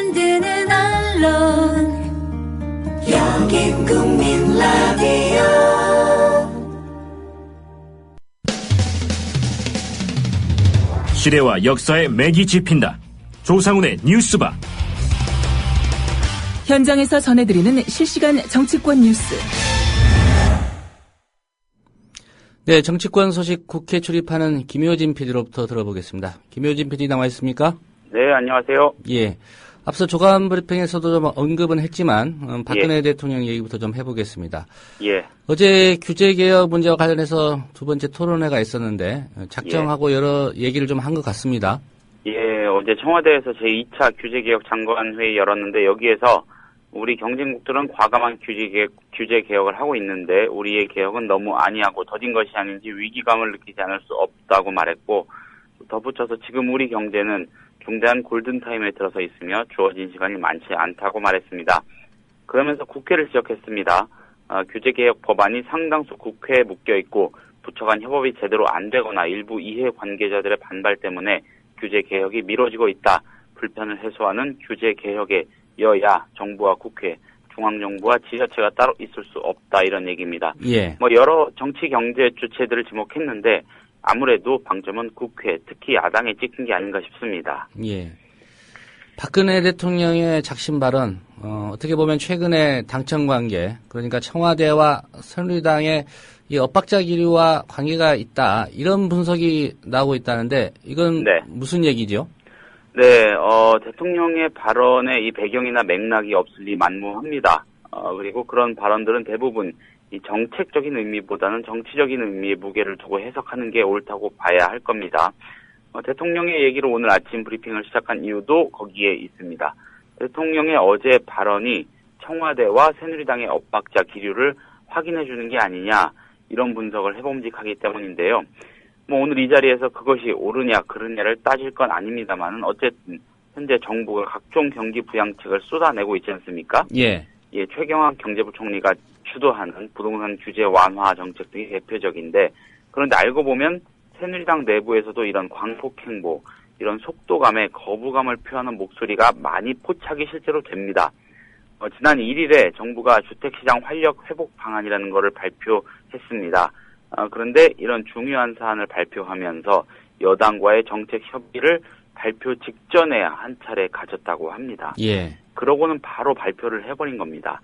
만드는 언론 여긴 국민 라디오. 시대와 역사의 맥이 짚힌다. 조상훈의 뉴스바. 현장에서 전해드리는 실시간 정치권 뉴스. 네, 정치권 소식 국회 출입하는 김효진 PD로부터 들어보겠습니다. 김효진 PD 나와 있습니까? 네, 안녕하세요. 예. 앞서 조간 브리핑에서도 좀 언급은 했지만 박근혜 대통령 얘기부터 좀 해보겠습니다. 예. 어제 규제개혁 문제와 관련해서 두 번째 토론회가 있었는데 작정하고 여러 얘기를 좀 한 것 같습니다. 예, 어제 청와대에서 제2차 규제개혁 장관회의 열었는데 여기에서 우리 경쟁국들은 과감한 규제 개혁을 하고 있는데 우리의 개혁은 너무 안이하고 더딘 것이 아닌지 위기감을 느끼지 않을 수 없다고 말했고, 덧붙여서 지금 우리 경제는 중대한 골든타임에 들어서 있으며 주어진 시간이 많지 않다고 말했습니다. 그러면서 국회를 지적했습니다. 규제개혁 법안이 상당수 국회에 묶여있고 부처 간 협업이 제대로 안 되거나 일부 이해 관계자들의 반발 때문에 규제개혁이 미뤄지고 있다. 불편을 해소하는 규제개혁에 여야, 정부와 국회, 중앙정부와 지자체가 따로 있을 수 없다, 이런 얘기입니다. 예. 여러 정치 경제 주체들을 지목했는데 아무래도 방점은 국회, 특히 야당에 찍힌 게 아닌가 싶습니다. 예. 박근혜 대통령의 작심 발언, 어떻게 보면 최근의 당청 관계, 그러니까 청와대와 새누리당의 이 엇박자 기류와 관계가 있다, 이런 분석이 나오고 있다는데 이건 네. 무슨 얘기죠? 네, 대통령의 발언에 이 배경이나 맥락이 없을 리 만무합니다. 그리고 그런 발언들은 대부분 이 정책적인 의미보다는 정치적인 의미에 무게를 두고 해석하는 게 옳다고 봐야 할 겁니다. 대통령의 얘기로 오늘 아침 브리핑을 시작한 이유도 거기에 있습니다. 대통령의 어제 발언이 청와대와 새누리당의 엇박자 기류를 확인해 주는 게 아니냐, 이런 분석을 해봄직하기 때문인데요. 오늘 이 자리에서 그것이 옳으냐 그르냐를 따질 건 아닙니다만은 어쨌든 현재 정부가 각종 경기 부양책을 쏟아내고 있지 않습니까? 예. 예, 최경환 경제부총리가 주도하는 부동산 규제 완화 정책 등이 대표적인데, 그런데 알고 보면 새누리당 내부에서도 이런 광폭행보, 이런 속도감에 거부감을 표하는 목소리가 많이 포착이 실제로 됩니다. 지난 1일에 정부가 주택시장 활력 회복 방안이라는 것을 발표했습니다. 그런데 이런 중요한 사안을 발표하면서 여당과의 정책 협의를 발표 직전에 한 차례 가졌다고 합니다. 예. 그러고는 바로 발표를 해버린 겁니다.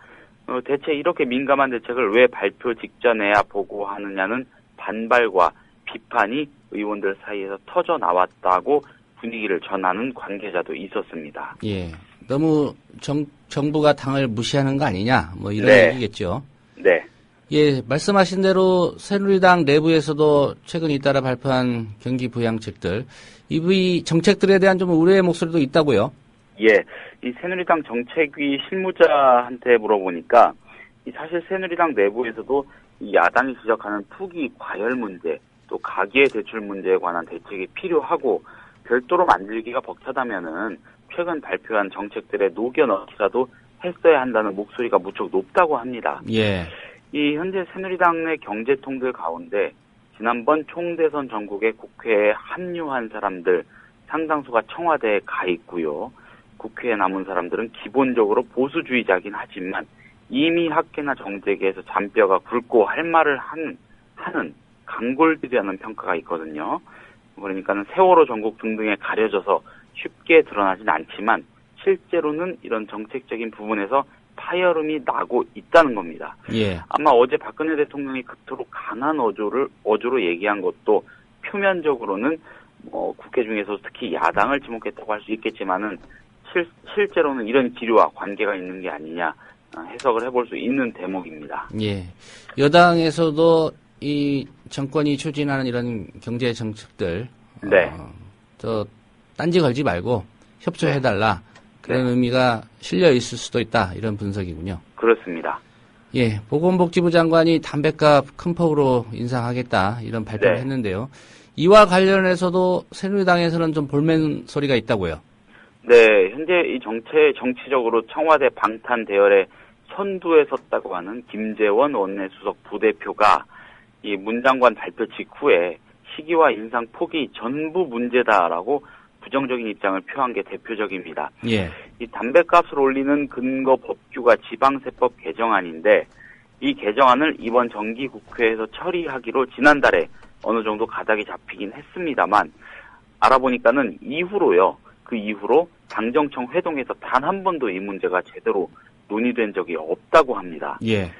대체 이렇게 민감한 대책을 왜 발표 직전에야 보고하느냐는 반발과 비판이 의원들 사이에서 터져 나왔다고 분위기를 전하는 관계자도 있었습니다. 예. 너무 정부가 당을 무시하는 거 아니냐, 이런 네. 얘기겠죠. 네. 예, 말씀하신 대로 새누리당 내부에서도 최근 잇따라 발표한 경기 부양책들, 이 정책들에 대한 좀 우려의 목소리도 있다고요? 예, 이 새누리당 정책위 실무자한테 물어보니까 사실 새누리당 내부에서도 이 야당이 지적하는 투기 과열 문제, 또 가계 대출 문제에 관한 대책이 필요하고 별도로 만들기가 벅차다면은 최근 발표한 정책들에 녹여 넣기라도 했어야 한다는 목소리가 무척 높다고 합니다. 예. 이 현재 새누리당 내 경제통들 가운데 지난번 총대선 전국에 국회에 합류한 사람들 상당수가 청와대에 가 있고요. 국회에 남은 사람들은 기본적으로 보수주의자긴 하지만 이미 학계나 정재계에서 잔뼈가 굵고 할 말을 하는 강골들이라는 평가가 있거든요. 그러니까는 세월호 전국 등등에 가려져서 쉽게 드러나진 않지만 실제로는 이런 정책적인 부분에서 파열음이 나고 있다는 겁니다. 예. 아마 어제 박근혜 대통령이 그토록 강한 어조로 얘기한 것도 표면적으로는 국회 중에서 특히 야당을 지목했다고 할 수 있겠지만은 실제로는 이런 기류와 관계가 있는 게 아니냐 해석을 해볼 수 있는 대목입니다. 예. 여당에서도 이 정권이 추진하는 이런 경제 정책들, 네. 딴지 걸지 말고 협조해달라. 그런 의미가 실려 있을 수도 있다. 이런 분석이군요. 그렇습니다. 예, 보건복지부 장관이 담뱃값 큰 폭으로 인상하겠다. 이런 발표를 했는데요. 이와 관련해서도 새누리당에서는 좀 볼멘 소리가 있다고요. 네, 현재 이 정치적으로 청와대 방탄 대열에 선두에 섰다고 하는 김재원 원내수석 부대표가 이 문 장관 발표 직후에 시기와 인상 폭이 전부 문제다라고 부정적인 입장을 표한 게 대표적입니다. 예. 이 담배값을 올리는 근거 법규가 지방세법 개정안인데 이 개정안을 이번 정기국회에서 처리하기로 지난달에 어느 정도 가닥이 잡히긴 했습니다만 알아보니까는 그 이후로 당정청 회동에서 단 한 번도 이 문제가 제대로 논의된 적이 없다고 합니다. 예.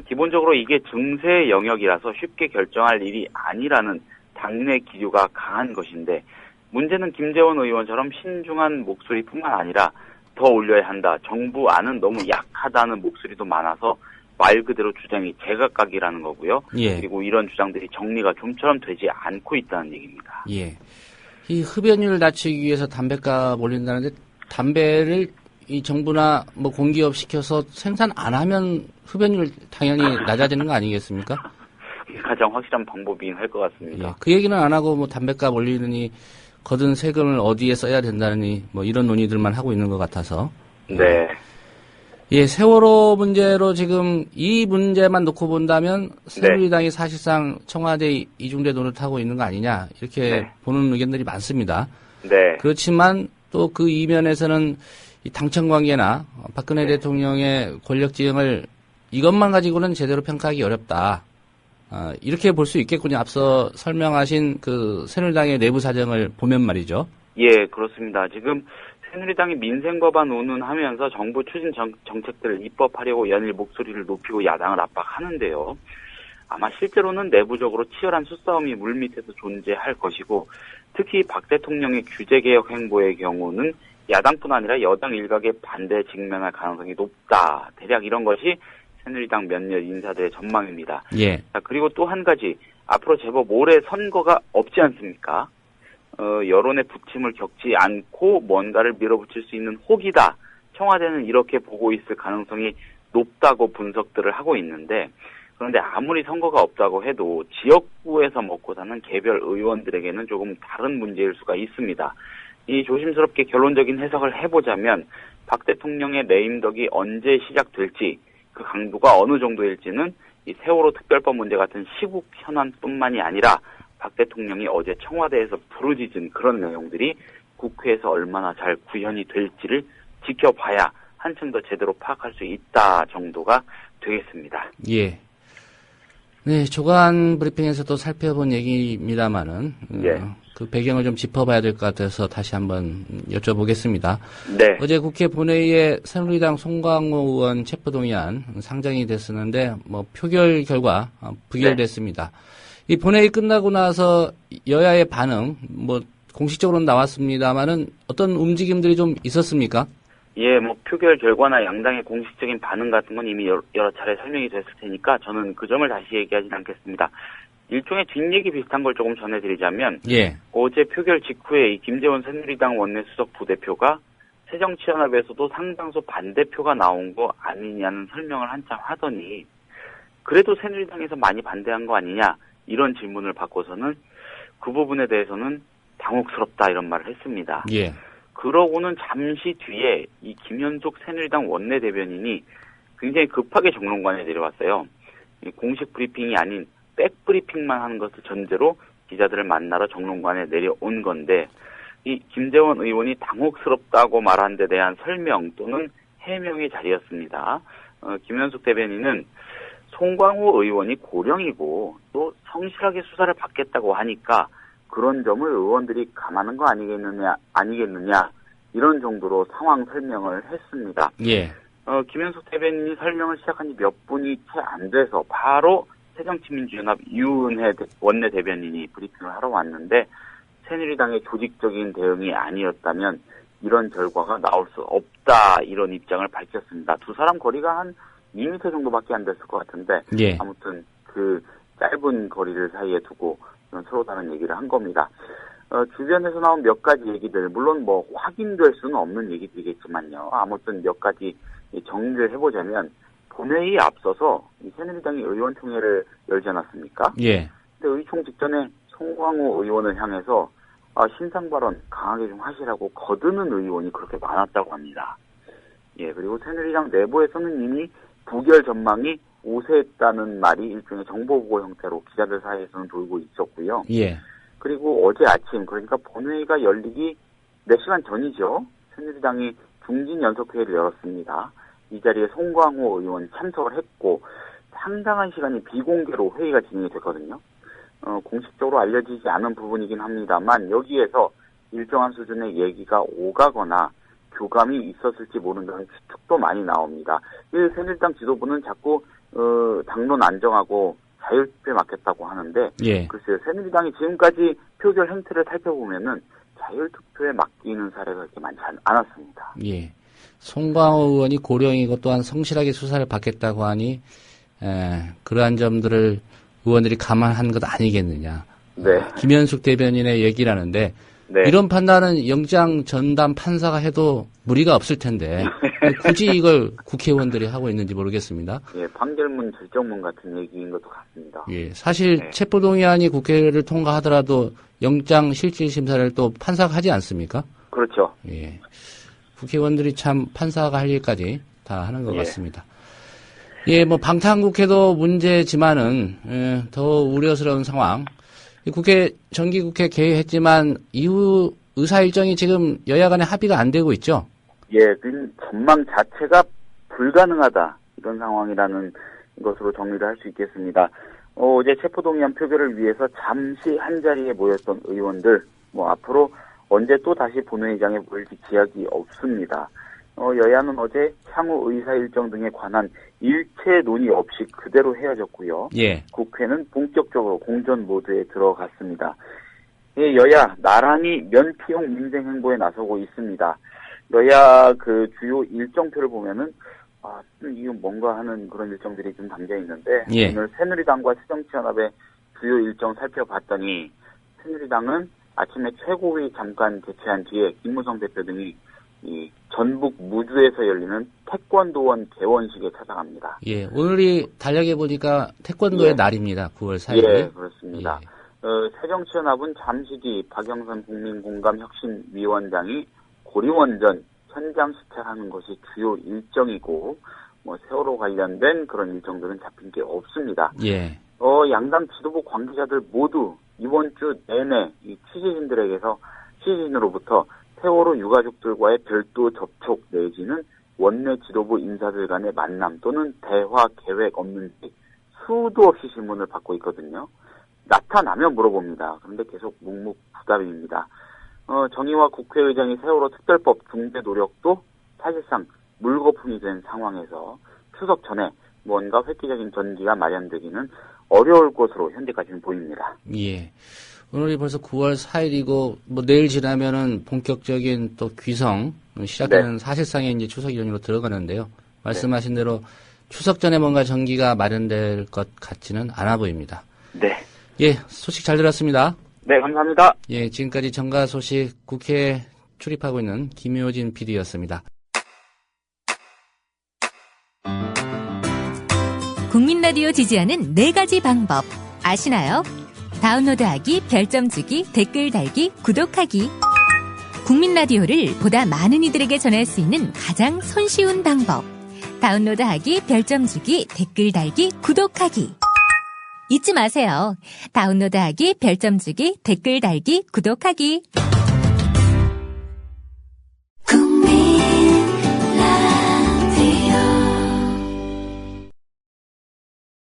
기본적으로 이게 증세 영역이라서 쉽게 결정할 일이 아니라는 당내 기류가 강한 것인데 문제는 김재원 의원처럼 신중한 목소리뿐만 아니라 더 올려야 한다. 정부 안은 너무 약하다는 목소리도 많아서 말 그대로 주장이 제각각이라는 거고요. 예. 그리고 이런 주장들이 정리가 좀처럼 되지 않고 있다는 얘기입니다. 예. 이 흡연율 낮추기 위해서 담배값 올린다는데 담배를 이 정부나 뭐 공기업 시켜서 생산 안 하면 흡연율 당연히 낮아지는 거 아니겠습니까? 이게 가장 확실한 방법이긴 할 것 같습니다. 예. 그 얘기는 안 하고 뭐 담배값 올리느니 거둔 세금을 어디에 써야 된다느니 뭐 이런 논의들만 하고 있는 것 같아서. 네. 예, 세월호 문제로 지금 이 문제만 놓고 본다면 새누리당이 사실상 청와대 이중대 노릇하고 있는 거 아니냐 이렇게 네. 보는 의견들이 많습니다. 네. 그렇지만 또 그 이면에서는 이 당청 관계나 박근혜 대통령의 권력지형을 이것만 가지고는 제대로 평가하기 어렵다. 이렇게 볼 수 있겠군요. 앞서 설명하신 그 새누리당의 내부 사정을 보면 말이죠. 예, 그렇습니다. 지금 새누리당이 민생법안 운운하면서 정부 추진 정책들을 입법하려고 연일 목소리를 높이고 야당을 압박하는데요. 아마 실제로는 내부적으로 치열한 수싸움이 물밑에서 존재할 것이고 특히 박 대통령의 규제개혁 행보의 경우는 야당뿐 아니라 여당 일각의 반대에 직면할 가능성이 높다. 대략 이런 것이 새누리당 몇몇 인사들의 전망입니다. 예. 자, 그리고 또 한 가지 앞으로 제법 올해 선거가 없지 않습니까? 여론의 부침을 겪지 않고 뭔가를 밀어붙일 수 있는 혹이다. 청와대는 이렇게 보고 있을 가능성이 높다고 분석들을 하고 있는데 그런데 아무리 선거가 없다고 해도 지역구에서 먹고 사는 개별 의원들에게는 조금 다른 문제일 수가 있습니다. 이 조심스럽게 결론적인 해석을 해보자면 박 대통령의 레임덕이 언제 시작될지 그 강도가 어느 정도일지는 이 세월호 특별법 문제 같은 시국 현안뿐만이 아니라 박 대통령이 어제 청와대에서 부르짖은 그런 내용들이 국회에서 얼마나 잘 구현이 될지를 지켜봐야 한층 더 제대로 파악할 수 있다 정도가 되겠습니다. 예. 네, 조간 브리핑에서도 살펴본 얘기입니다만은 예. 그 배경을 좀 짚어봐야 될 것 같아서 다시 한번 여쭤보겠습니다. 네. 어제 국회 본회의에 새누리당 송광호 의원 체포동의안 상정이 됐었는데 뭐 표결 결과 부결됐습니다. 이 본회의 끝나고 나서 여야의 반응 뭐 공식적으로는 나왔습니다만은 어떤 움직임들이 좀 있었습니까? 예, 뭐 표결 결과나 양당의 공식적인 반응 같은 건 이미 여러 차례 설명이 됐을 테니까 저는 그 점을 다시 얘기하진 않겠습니다. 일종의 뒷얘기 비슷한 걸 조금 전해드리자면 예. 어제 표결 직후에 이 김재원 새누리당 원내수석 부대표가 새정치연합에서도 상당수 반대표가 나온 거 아니냐는 설명을 한참 하더니 그래도 새누리당에서 많이 반대한 거 아니냐 이런 질문을 받고서는 그 부분에 대해서는 당혹스럽다 이런 말을 했습니다. 예. 그러고는 잠시 뒤에 이 김현숙 새누리당 원내대변인이 굉장히 급하게 정론관에 내려왔어요. 공식 브리핑이 아닌 백브리핑만 하는 것을 전제로 기자들을 만나러 정론관에 내려온 건데 이 김재원 의원이 당혹스럽다고 말한 데 대한 설명 또는 해명의 자리였습니다. 김현숙 대변인은 송광호 의원이 고령이고 또 성실하게 수사를 받겠다고 하니까 그런 점을 의원들이 감하는 거 아니겠느냐 이런 정도로 상황 설명을 했습니다. 예. 김현숙 대변인이 설명을 시작한 지 몇 분이 채 안 돼서 바로 새정치민주연합 유은혜 원내대변인이 브리핑을 하러 왔는데 새누리당의 조직적인 대응이 아니었다면 이런 결과가 나올 수 없다 이런 입장을 밝혔습니다. 두 사람 거리가 한 2m 정도밖에 안 됐을 것 같은데 예. 아무튼 그 짧은 거리를 사이에 두고 서로 다른 얘기를 한 겁니다. 주변에서 나온 몇 가지 얘기들 물론 뭐 확인될 수는 없는 얘기들이겠지만요. 아무튼 몇 가지 정리를 해보자면 본회의에 앞서서 이 새누리당이 의원총회를 열지 않았습니까? 예. 근데 의총 직전에 송광호 의원을 향해서 신상 발언 강하게 좀 하시라고 거드는 의원이 그렇게 많았다고 합니다. 예, 그리고 새누리당 내부에서는 이미 부결 전망이 우세했다는 말이 일종의 정보보고 형태로 기자들 사이에서는 돌고 있었고요. 예. 그리고 어제 아침 그러니까 본회의가 열리기 몇 시간 전이죠. 새누리당이 중진연석회의를 열었습니다. 이 자리에 송광호 의원 참석을 했고 상당한 시간이 비공개로 회의가 진행이 됐거든요. 공식적으로 알려지지 않은 부분이긴 합니다만 여기에서 일정한 수준의 얘기가 오가거나 교감이 있었을지 모른다는 추측도 많이 나옵니다. 새누리당 지도부는 자꾸 당론 안정하고 자율투표에 맡겼다고 하는데 예. 글쎄요. 새누리당이 지금까지 표결 행태를 살펴보면은 자율투표에 맡기는 사례가 그렇게 많지 않았습니다. 예. 송광호 의원이 고령이고 또한 성실하게 수사를 받겠다고 하니 그러한 점들을 의원들이 감안한 것 아니겠느냐. 네. 김현숙 대변인의 얘기라는데 네. 이런 판단은 영장 전담 판사가 해도 무리가 없을 텐데 굳이 이걸 국회의원들이 하고 있는지 모르겠습니다. 예, 판결문 결정문 같은 얘기인 것도 같습니다. 예, 사실 네. 체포동의안이 국회를 통과하더라도 영장 실질 심사를 또 판사가 하지 않습니까? 그렇죠. 예, 국회의원들이 참 판사가 할 일까지 다 하는 것 예. 같습니다. 예, 뭐 방탄국회도 문제지만은 더 우려스러운 상황. 국회 정기국회 개회했지만 이후 의사 일정이 지금 여야 간에 합의가 안 되고 있죠. 예, 그 전망 자체가 불가능하다 이런 상황이라는 것으로 정리를 할 수 있겠습니다. 어제 체포동의안 표결을 위해서 잠시 한 자리에 모였던 의원들 앞으로 언제 또 다시 본회의장에 모일지 기약이 없습니다. 여야는 어제 향후 의사 일정 등에 관한 일체 논의 없이 그대로 헤어졌고요. 예. 국회는 본격적으로 공전 모드에 들어갔습니다. 예, 여야 나란히 면피용 민생 행보에 나서고 있습니다. 여야 그 주요 일정표를 보면은 이거 뭔가 하는 그런 일정들이 좀 담겨 있는데 예. 오늘 새누리당과 새정치연합의 주요 일정 살펴봤더니 새누리당은 아침에 최고위 잠깐 개최한 뒤에 김무성 대표 등이 이 전북 무주에서 열리는 태권도원 개원식에 찾아갑니다. 예, 오늘이 달력에 보니까 태권도의 예. 날입니다. 9월 4일. 예, 그렇습니다. 예. 새정치연합은 잠시 뒤 박영선 국민공감혁신위원장이 고리원전 현장 시찰하는 것이 주요 일정이고 세월호 관련된 그런 일정들은 잡힌 게 없습니다. 예. 양당 지도부 관계자들 모두 이번 주 내내 이 취재진으로부터 세월호 유가족들과의 별도 접촉 내지는 원내 지도부 인사들 간의 만남 또는 대화 계획 없는지 수도 없이 질문을 받고 있거든요. 나타나면 물어봅니다. 그런데 계속 묵묵부답입니다. 정의와 국회의장이 세월호 특별법 중재 노력도 사실상 물거품이 된 상황에서 추석 전에 뭔가 획기적인 전기가 마련되기는 어려울 것으로 현재까지는 보입니다. 예. 오늘이 벌써 9월 4일이고 내일 지나면은 본격적인 또 귀성 시작되는 네. 사실상의 이제 추석 연휴로 들어가는데요. 말씀하신 대로 추석 전에 뭔가 전기가 마련될 것 같지는 않아 보입니다. 네. 예, 소식 잘 들었습니다. 네, 감사합니다. 예, 지금까지 정가 소식 국회에 출입하고 있는 김효진 PD였습니다. 국민 라디오 지지하는 4가지 방법 아시나요? 다운로드하기, 별점 주기, 댓글 달기, 구독하기. 국민 라디오를 보다 많은 이들에게 전할 수 있는 가장 손쉬운 방법. 다운로드하기, 별점 주기, 댓글 달기, 구독하기. 잊지 마세요. 다운로드하기, 별점 주기, 댓글 달기, 구독하기.